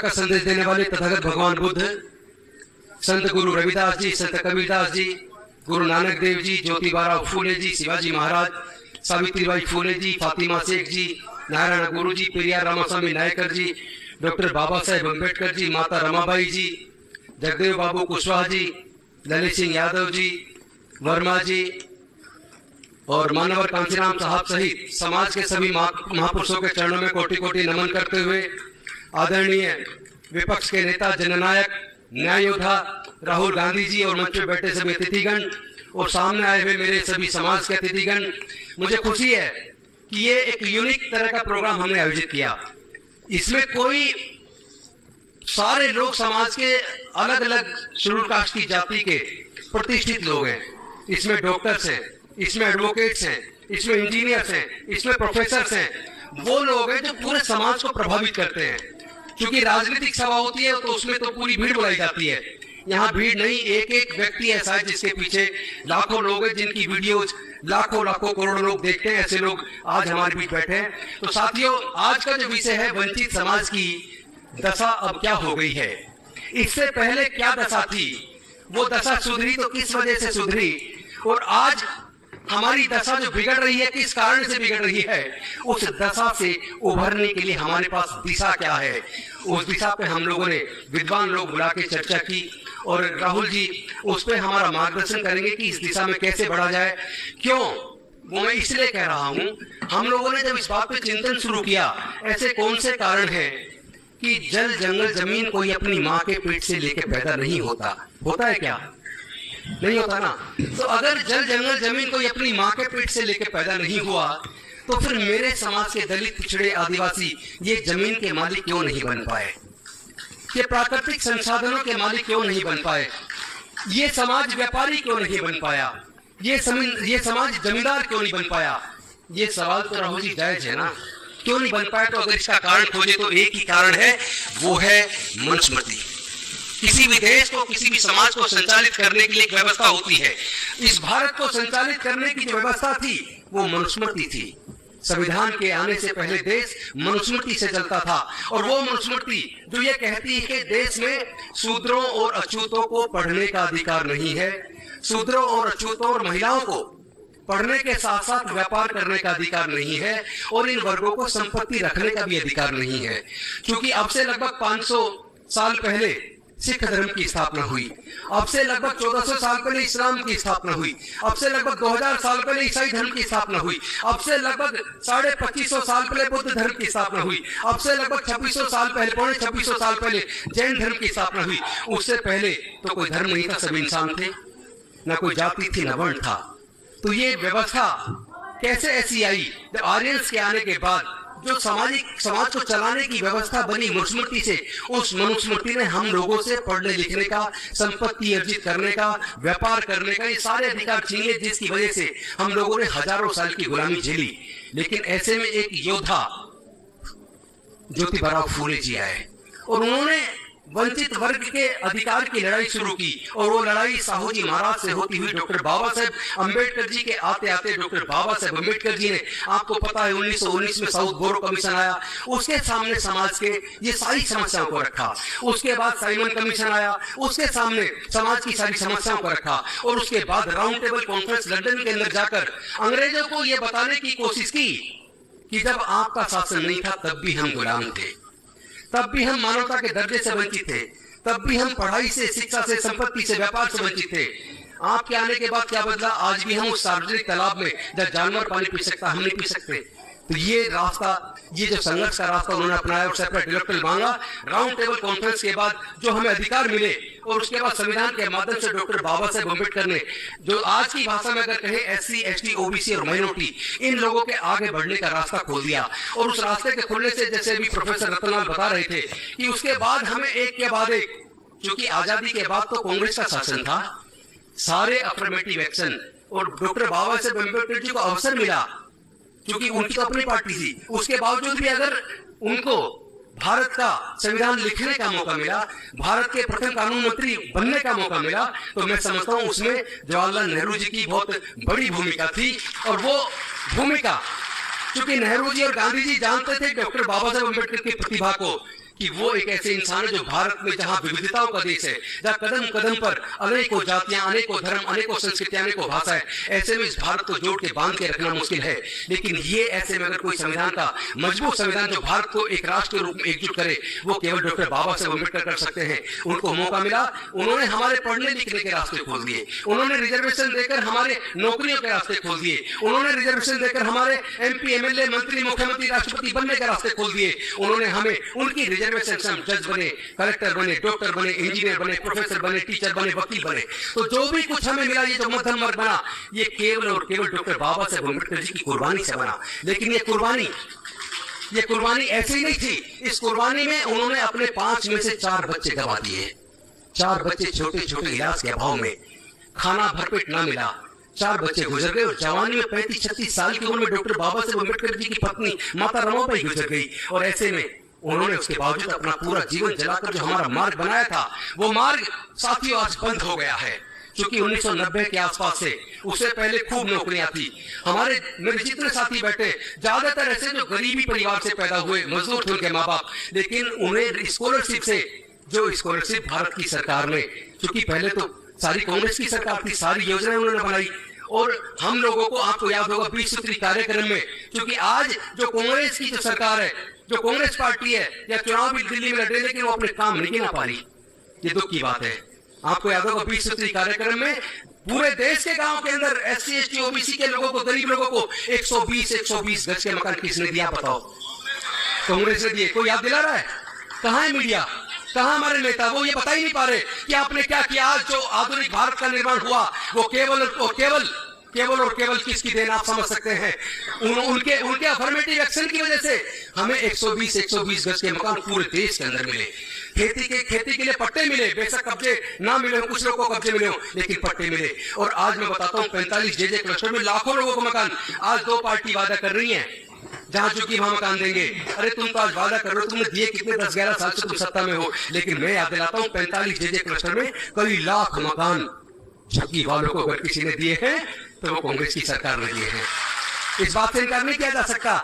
का संदेश देने वाले तथागत भगवान बुद्ध, संत गुरु रविदास जी, संत कबीरदास जी, गुरु नानक देव जी, ज्योतिबा फूले जी, शिवाजी महाराज, सावित्रीबाई फूले जी, फातिमा शेख जी, नारायण गुरु जी, पेरियार रामास्वामी नायकर जी, डॉक्टर बाबा साहेब अम्बेडकर जी, माता रमाबाई जी, जगदेव बाबू कुशवाहा जी, ललित सिंह यादव जी, वर्मा जी और मानवर कांचीराम साहब सहित समाज के सभी महापुरुषों के चरणों में कोटि कोटि नमन करते हुए आदरणीय विपक्ष के नेता, जननायक, न्याय योद्धा राहुल गांधी जी और मंच पर बैठे सभी अतिथिगण और सामने आए हुए मेरे सभी समाज के अतिथिगण, मुझे खुशी है कि ये एक यूनिक तरह का प्रोग्राम हमने आयोजित किया। इसमें कोई सारे लोग समाज के अलग अलग शेड्यूल कास्ट की जाति के प्रतिष्ठित लोग हैं। इसमें डॉक्टर्स हैं, इसमें एडवोकेट्स हैं, इसमें इंजीनियर्स हैं, इसमें प्रोफेसर्स हैं। वो लोग हैं जो पूरे समाज को प्रभावित करते हैं। क्योंकि राजनीतिक सभा होती है तो उसमें तो पूरी भीड़ बुलाई जाती है। यहाँ भीड़ नहीं, एक एक व्यक्ति ऐसा है जिसके पीछे लाखों लोग हैं, जिनकी वीडियोज लाखों लाखों करोड़ों लोग देखते हैं। ऐसे लोग आज हमारे बीच बैठे हैं। तो साथियों, आज का जो विषय है वंचित समाज की दशा अब क्या हो गई है, इससे पहले क्या दशा थी, वो दशा सुधरी तो किस वजह से सुधरी, और आज हमारी दशा जो बिगड़ रही है किस कारण से बिगड़ रही है, उस दशा से उभरने के लिए हमारे पास दिशा क्या है। उस दिशा पे हम लोगों ने विद्वान लोग बुला के चर्चा की और राहुल जी उस पर हमारा मार्गदर्शन करेंगे कि इस दिशा में कैसे बढ़ा जाए। क्यों, वो मैं इसलिए कह रहा हूं, हम लोगों ने जब इस बात पे चिंतन शुरू किया, ऐसे कौन से कारण हैं कि जल जंगल जमीन कोई अपनी माँ के पेट से लेके पैदा नहीं होता। होता है क्या? नहीं होता ना। तो अगर जल जंगल जमीन कोई अपनी माँ के पेट से लेके पैदा नहीं हुआ, तो फिर मेरे समाज के दलित, पिछड़े, आदिवासी ये जमीन के मालिक क्यों नहीं बन पाए, ये प्राकृतिक संसाधनों के मालिक क्यों नहीं बन पाए, ये समाज व्यापारी क्यों नहीं बन पाया, ये समाज जमींदार क्यों नहीं बन पाया। ये सवाल तो राहुल जी जायज है ना, क्यों नहीं बन पाया? तो अगर इसका कारण खोजे तो एक ही कारण है, वो है मनुस्मृति। किसी भी देश को, किसी भी समाज को संचालित करने के लिए एक व्यवस्था होती है। इस भारत को संचालित करने की जो व्यवस्था थी वो मनुस्मृति थी। संविधान के आने से पहले देश मनुस्मृति से चलता था, और वो मनुस्मृति जो ये कहती है कि देश में शूद्रों और अछूतों को पढ़ने का अधिकार नहीं है, शूद्रों और अछूतों और महिलाओं को पढ़ने के साथ साथ व्यापार करने का अधिकार नहीं है, और इन वर्गों को संपत्ति रखने का भी अधिकार नहीं है। क्योंकि अब से लगभग 500 साल पहले सिख धर्म की स्थापना हुई, अब से लगभग 1400 साल पहले इस्लाम की स्थापना हुई, अब से लगभग 2000 साल पहले ईसाई धर्म की स्थापना हुई, अब से लगभग 2550 साल पहले बुद्ध धर्म की स्थापना हुई, अब से लगभग 2600 साल पहले, 2600 साल पहले जैन धर्म की स्थापना हुई। उससे पहले तो कोई धर्म नहीं था, सब इंसान थे, न कोई जाति थी, न वर्ण था। तो ये व्यवस्था कैसे ऐसी आई? जब आर्यंस के आने के बाद जो समाज को चलाने की व्यवस्था बनी मनुस्मृति से, उस मनुस्मृति ने हम लोगों से पढ़ने लिखने का, संपत्ति अर्जित करने का, व्यापार करने का, ये सारे अधिकार छीन लिए, जिसकी वजह से हम लोगों ने हजारों साल की गुलामी झेली। लेकिन ऐसे में एक योद्धा ज्योतिबा फूले जी आए और उन्होंने वंचित वर्ग के अधिकार की लड़ाई शुरू की, और वो लड़ाई साहू जी महाराज से होती हुई डॉक्टर बाबा साहेब अम्बेडकर जी के आते आते डॉक्टर बाबा साहेब अम्बेडकर जी ने, आपको पता है 1919 में साउथ बोरो कमीशन आया, उसके सामने समाज के ये सारी समस्याओं को रखा। उसके बाद साइमन कमीशन आया, उसके सामने समाज की सारी समस्याओं को रखा, और उसके बाद राउंड टेबल कॉन्फ्रेंस लंदन के अंदर जाकर अंग्रेजों को यह बताने की कोशिश की कि जब आपका शासन नहीं था तब भी हम गुलाम थे, तब भी हम मानवता के दर्जे से वंचित थे, तब भी हम पढ़ाई से, शिक्षा से, संपत्ति से, व्यापार से वंचित थे। आपके आने के बाद क्या बदला? आज भी हम उस सार्वजनिक तालाब में जब जानवर पानी पी सकता, हम नहीं पी सकते। तो ये रास्ता, ये जो संघर्ष का रास्ता उन्होंने अपनाया और सेपरेट इलेक्टोरल मांगा, राउंड टेबल कॉन्फ्रेंस के बाद जो हमें अधिकार मिले, और उसके बाद संविधान के माध्यम से डॉक्टर बाबा साहेब अम्बेडकर ने, जो आज की भाषा में अगर कहे SC, ST, OBC और माइनॉरिटी, इन लोगों के आगे बढ़ने का रास्ता खोल दिया। और उस रास्ते के खुलने से, जैसे अभी प्रोफेसर रतनलाल बता रहे थे, कि उसके बाद हमें एक के बाद एक, क्योंकि आजादी के बाद तो कांग्रेस का शासन था, सारे अफर्मेटिव एक्शन, और डॉक्टर बाबा साहेब अम्बेडकर जी को अवसर मिला, क्योंकि उनकी तो अपनी पार्टी थी, उसके बावजूद भी अगर उनको भारत का संविधान लिखने का मौका मिला, भारत के प्रथम कानून मंत्री बनने का मौका मिला, तो मैं समझता हूं उसमें जवाहरलाल नेहरू जी की बहुत बड़ी भूमिका थी। और वो भूमिका, क्योंकि नेहरू जी और गांधी जी जानते थे डॉक्टर बाबा साहेब अम्बेडकर की प्रतिभा को, कि वो एक ऐसे इंसान है जो भारत में जहां विविधताओं का देश है, जहां कदम कदम पर अनेकों जातियां, अनेकों धर्म, अनेकों संस्कृतियां, अनेकों भाषाएं, ऐसे में इस भारत को जोड़ के बांध के रखना मुश्किल है। लेकिन ये ऐसे में अगर कोई संविधान का मजबूत संविधान जो भारत को एक राष्ट्र के रूप में एकजुट करे, वो केवल डॉक्टर बाबा साहेब अम्बेडकर कर सकते हैं। उनको मौका मिला, उन्होंने हमारे पढ़ने लिखने के रास्ते खोल दिए, उन्होंने रिजर्वेशन देकर हमारे नौकरियों के रास्ते खोल दिए, उन्होंने रिजर्वेशन देकर हमारे MP, MLA, मंत्री, मुख्यमंत्री, राष्ट्रपति बनने के रास्ते खोल दिए। उन्होंने हमें उनकी रिजर्वेशन से हम जज बने, कलेक्टर बने, डॉक्टर बने, इंजीनियर बने, प्रोफेसर बने, टीचर बने, वकील बने। तो जो भी कुछ हमें मिला, ये जो मध्यम वर्ग बना, ये केवल और केवल डॉक्टर बाबा साहेब अम्बेडकर जी की कुर्बानी से बना। लेकिन ये कुर्बानी ऐसी नहीं थी। इस कुर्बानी में उन्होंने अपने 5 में से 4 बच्चे गंवा दिए। 4 बच्चे छोटे छोटे इलाज के अभाव में, खाना भरपेट ना मिला, 4 बच्चे गुजर गए। और जवानी में 35-36 साल की उम्र में डॉक्टर बाबा साहेब अम्बेडकर जी की पत्नी माता रमाबाई गुजर गई। और ऐसे में उन्होंने उसके बावजूद अपना पूरा जीवन जलाकर जो हमारा मार्ग बनाया था, वो मार्ग साथियों आज बंद हो गया है। क्योंकि 1990 के आसपास से, उससे पहले खूब नौकरियां थी। हमारे मेरे जितने साथी बैठे, ज्यादातर ऐसे जो गरीबी परिवार से पैदा हुए, मजदूर थे उनके माँ बाप, लेकिन उन्हें स्कॉलरशिप से, जो स्कॉलरशिप भारत की सरकार ने, क्योंकि पहले तो सारी कांग्रेस की सरकार थी, सारी योजनाएं उन्होंने बनाई। और हम लोगों को, आपको याद होगा 20 सूत्री कार्यक्रम में, क्योंकि आज जो कांग्रेस की जो सरकार है, जो कांग्रेस पार्टी है, या चुनाव भी दिल्ली में लड़े, लेकिन वो अपने काम नहीं गिना पा रही। ये दुख की बात है। आपको याद होगा 20 सूत्री कार्यक्रम में पूरे देश के गांव के अंदर SC, ST, OBC के लोगों को, गरीब लोगों को 120 गज के मकान किसने दिया बताओ? कांग्रेस ने दिए। कोई याद दिला रहा है? कहां है मीडिया, कहां हमारे नेता? वो ये बता ही नहीं पा रहे कि आपने क्या किया। आज जो आधुनिक भारत का निर्माण हुआ, वो केवल और केवल किसकी देन आप समझ सकते हैं? उनके अफर्मेटिव एक्शन की वजह से हमें 120 गज के मकान पूरे देश के अंदर मिले। खेती के लिए पट्टे मिले, बेशक कब्जे ना मिले, कुछ लोगों को कब्जे मिले हो, लेकिन पट्टे मिले। और आज मैं बताता हूं 45 JJ क्लस्टर में लाखों लोगों को मकान। आज 2 पार्टी वादा कर रही है, जहां चुकी वहां मकान देंगे। अरे तुम तो आज वादा कर रहे हो, तुमने दिए कितने? 10-11 साल से तुम सत्ता में हो। लेकिन मैं याद दिलाता हूं 45 JJ क्लस्टर में कई लाख मकान झुग्गी वालों को अगर किसी ने दिए हैं, तो वो कांग्रेस की सरकार ने दिए हैं। इस बात से इनकार नहीं किया जा सकता।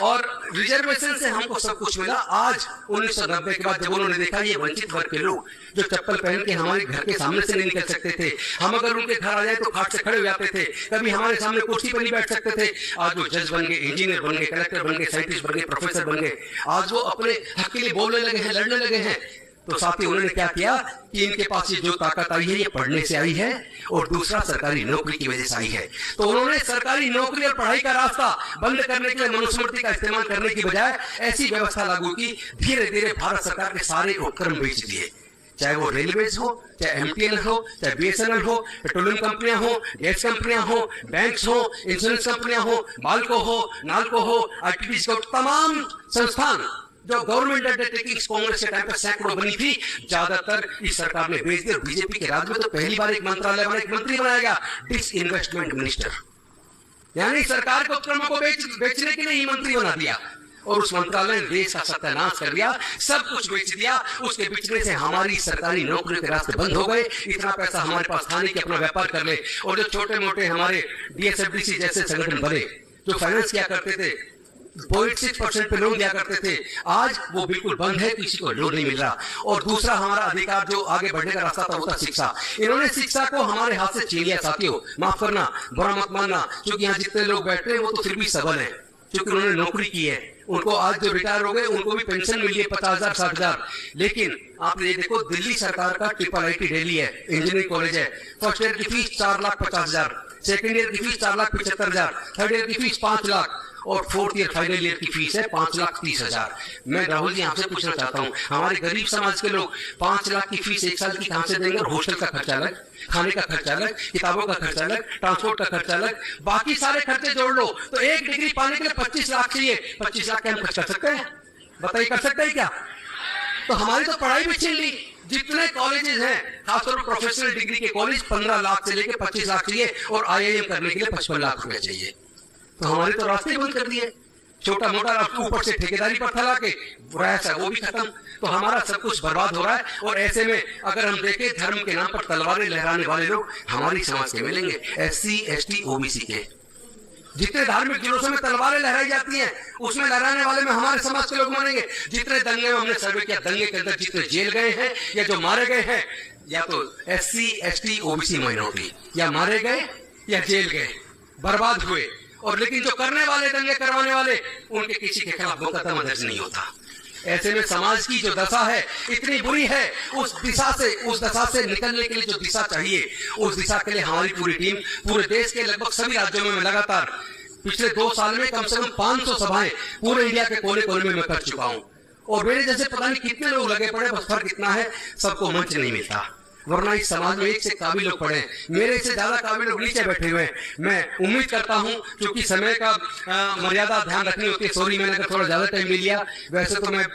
और रिजर्वेशन से हमको सब कुछ मिला। आज 1990 के बाद जब उन्होंने देखा ये वंचित वर्ग के लोग जो चप्पल पहन के हमारे घर के सामने से नहीं निकल सकते थे, हम अगर उनके घर आ जाए तो खाट से खड़े हो जाते थे, कभी हमारे सामने कुर्सी पर नहीं बैठ सकते थे, आज वो जज बन गए, इंजीनियर बन गए, कलेक्टर बन गए, साइंटिस्ट बन गए, प्रोफेसर बन गए। आज वो अपने हक के लिए बोलने लगे हैं, लड़ने लगे हैं। तो साथी उन्होंने क्या किया कि इनके पास ये जो ताकत आई है, ये पढ़ने से आई है, और दूसरा सरकारी नौकरी की वजह से आई है। तो उन्होंने सरकारी नौकरी और पढ़ाई का रास्ता बंद करने के लिए मनुस्मृति का इस्तेमाल करने की बजाय ऐसी व्यवस्था लागू की, धीरे धीरे भारत सरकार के सारे उपक्रम बेच दिए। चाहे वो रेलवेज हो, चाहे MTNL हो, चाहे BSNL हो, पेट्रोलियम कंपनियां हो, गैस कंपनियां हो, बैंक्स हो, इंश्योरेंस कंपनियां हो, बाल्को हो, नाल्को हो, ITPs को, तमाम संस्थान जो गवर्नमेंट अंडरटेकिंग कांग्रेस के टाइम पर सैकड़ों बनी थी, ज्यादातर इस सरकार ने बेच दिया। बीजेपी के राज में तो पहली बार एक मंत्रालय बना, एक मंत्री बनाया गया, डिसइन्वेस्टमेंट मिनिस्टर, यानी सरकार के उपक्रमों को बेचने के लिए ही मंत्री बना दिया। और उस मंत्रालय ने देश का सत्यानाश कर दिया, सब कुछ बेच दिया। उसके बेचने से हमारी सरकारी नौकरियों के रास्ते बंद हो गए। इतना पैसा हमारे पास था नहीं कि अपना व्यापार कर ले। और जो छोटे मोटे हमारे DSFDC जैसे संगठन बने, जो फाइनेंस किया करते थे, 0.6% पे लोन दिया करते थे, आज वो बिल्कुल बंद है, किसी को लोन नहीं मिल रहा। और दूसरा हमारा अधिकार जो आगे बढ़ने का रास्ता था वो था शिक्षा। इन्होंने शिक्षा को हमारे हाथ से छीन लिया। साथियों माफ करना, बुरा मत मानना, क्योंकि यहाँ जितने लोग बैठ रहे हैं वो तो फिर भी सबल है, क्योंकि उन्होंने नौकरी की है। उनको आज जो रिटायर हो गए उनको भी पेंशन मिली है 50,000 60,000। लेकिन आप ये देखो, दिल्ली सरकार का IIT दिल्ली है, इंजीनियरिंग कॉलेज है, फर्स्ट ईयर की फीस 4,50,000, सेकेंड ईयर की फीस 4,75,000, थर्ड ईयर की फीस 5 लाख, और फोर्थ ईयर फाइनल ईयर की फीस है 5,30,000। मैं राहुल जी आपसे पूछना चाहता हूँ, हमारे गरीब समाज के लोग 5 लाख की फीस 1 साल की कहां से देंगे? हॉस्टल का खर्चा अलग, खाने का खर्चा अलग, किताबों का खर्चा अलग, ट्रांसपोर्ट का खर्चा अलग, बाकी सारे खर्चे जोड़ लो तो एक डिग्री पाने के लिए 25 लाख चाहिए। 25 लाख क्या हम खर्च कर सकते हैं? बताइए, कर सकते हैं क्या? तो हमारी तो पढ़ाई भी छीन ली। जितने कॉलेजेस हैं, खासतौर पर प्रोफेशनल डिग्री के कॉलेज, 15 लाख से लेकर 25 लाख चाहिए, और IIM करने के लिए 55 लाख रुपए चाहिए। तो हमारे तो रास्ते बंद कर दिए। छोटा मोटा ऊपर से ठेकेदारी पर थला के प्रयास वो भी खत्म। तो हमारा सब कुछ बर्बाद हो रहा है। और ऐसे में अगर हम देखें, धर्म के नाम पर तलवारें लहराने वाले लोग हमारी समाज के मिलेंगे, SC ST OBC के। जितने धार्मिक जुलूसों में तलवारें लहराई जाती हैं, उसमें लहराने वाले में हमारे समाज के लोग मानेंगे। जितने दंगे में हमने सर्वे किया, दंगे के अंदर जितने जेल गए हैं या जो मारे गए हैं, या तो SC ST OBC माइनॉरिटी, या मारे गए या जेल गए, बर्बाद हुए। और लेकिन जो करने वाले, दंगे करवाने वाले, उनके किसी के खिलाफ मुकदमा दर्ज नहीं होता। ऐसे में समाज की जो दशा है इतनी बुरी है, उस दशा से निकलने के लिए जो दिशा चाहिए, उस दिशा के लिए हमारी पूरी टीम पूरे देश के लगभग सभी राज्यों में मैं लगातार पिछले 2 साल में कम से कम 500 सभाएं पूरे इंडिया के कोने कोने में मैं कर चुका हूं। और मेरे जैसे पता नहीं कितने लोग लगे पड़े, बस फर्क इतना है सबको मंच नहीं मिलता, वरना इस समाज में एक से काबिल लोग पड़े, मेरे से ज्यादा काबिल लोग नीचे बैठे हुए हैं। मैं उम्मीद करता हूं, क्योंकि समय का मर्यादा ध्यान रखनी होती है, सॉरी मैंने थोड़ा ज्यादा टाइम ले लिया, वैसे तो मैं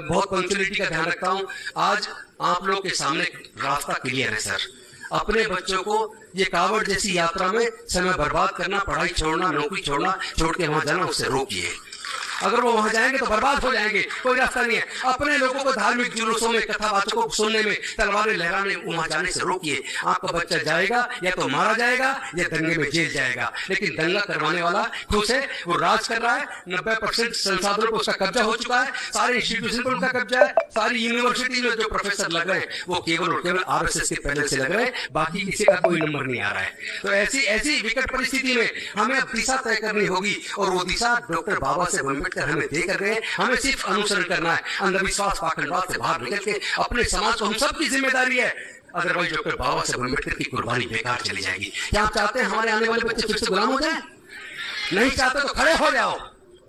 बहुत पंक्चुअलिटी का ध्यान रखता हूं। आज आप लोग के सामने रास्ता क्लियर है सर। अपने बच्चों को ये कावड़ जैसी यात्रा में समय बर्बाद करना, पढ़ाई छोड़ना, नौकरी छोड़ना, छोड़ के वहां जाना, उससे रोकिए। अगर वो वहां जाएंगे तो बर्बाद हो जाएंगे, कोई रास्ता नहीं है। अपने लोगों को धार्मिक जुलूसों में, कथावाचकों को सुनने में, तलवारें लहराने, वहां जाने से रोकिए। आपका बच्चा जाएगा या तो मारा जाएगा या दंगे में जेल जाएगा, लेकिन दंगा करवाने वाला खुश है, वो राज कर रहा है। 90% संसाधनों पर उसका कब्जा हो चुका है, सारे इंस्टीट्यूशन पर उनका कब्जा है, सारी यूनिवर्सिटी में जो प्रोफेसर लग रहे हैं वो केवल और केवल RSS के पैनल से लग रहे हैं, बाकी किसी का कोई नंबर नहीं आ रहा है। तो ऐसी विकट परिस्थिति में हमें अब दिशा तय करनी होगी, और वो दिशा डॉक्टर बाबा साहेब हमें देकर गए। हमें सिर्फ अनुसरण करना है, अंधविश्वास, पाखंडवाद से बाहर निकल के अपने समाज को, हम सबकी जिम्मेदारी है। अदरवाइज डॉक्टर बाबा साहेब अम्बेडकर की कुर्बानी बेकार चली जाएगी। क्या आप चाहते हैं हमारे आने वाले बच्चे फिर से गुलाम हो जाए? नहीं चाहते तो खड़े हो जाओ,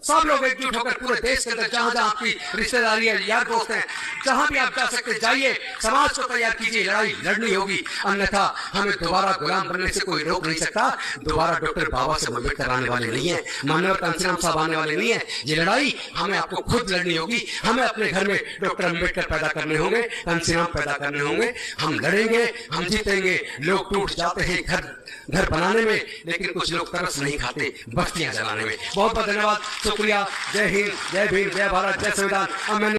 सब लोग एकजुट होकर पूरे देश के अंदर जहां जहां आपकी रिश्तेदारी है, यार दोस्त हैं, जहां भी आप जा सकते जाइए, समाज को तैयार कीजिए, लड़ाई लड़नी होगी। अन्यथा हमें दोबारा गुलाम बनने से कोई रोक नहीं सकता। दोबारा डॉक्टर बाबा साहेब अम्बेडकर आने वाले नहीं है, माननीय कांशीराम साहब आने वाले नहीं है। ये लड़ाई हमें आपको खुद लड़नी होगी। हमें अपने घर में डॉक्टर अम्बेडकर पैदा करने होंगे, कांशीराम पैदा करने होंगे। हम लड़ेंगे, हम जीतेंगे। लोग टूट जाते हैं घर बनाने में, लेकिन कुछ लोग तरस नहीं खाते बस्तियां जलाने में। बहुत बहुत धन्यवाद, शुक्रिया। जय हिंद, जय भीम, जय भारत, जय संविधान।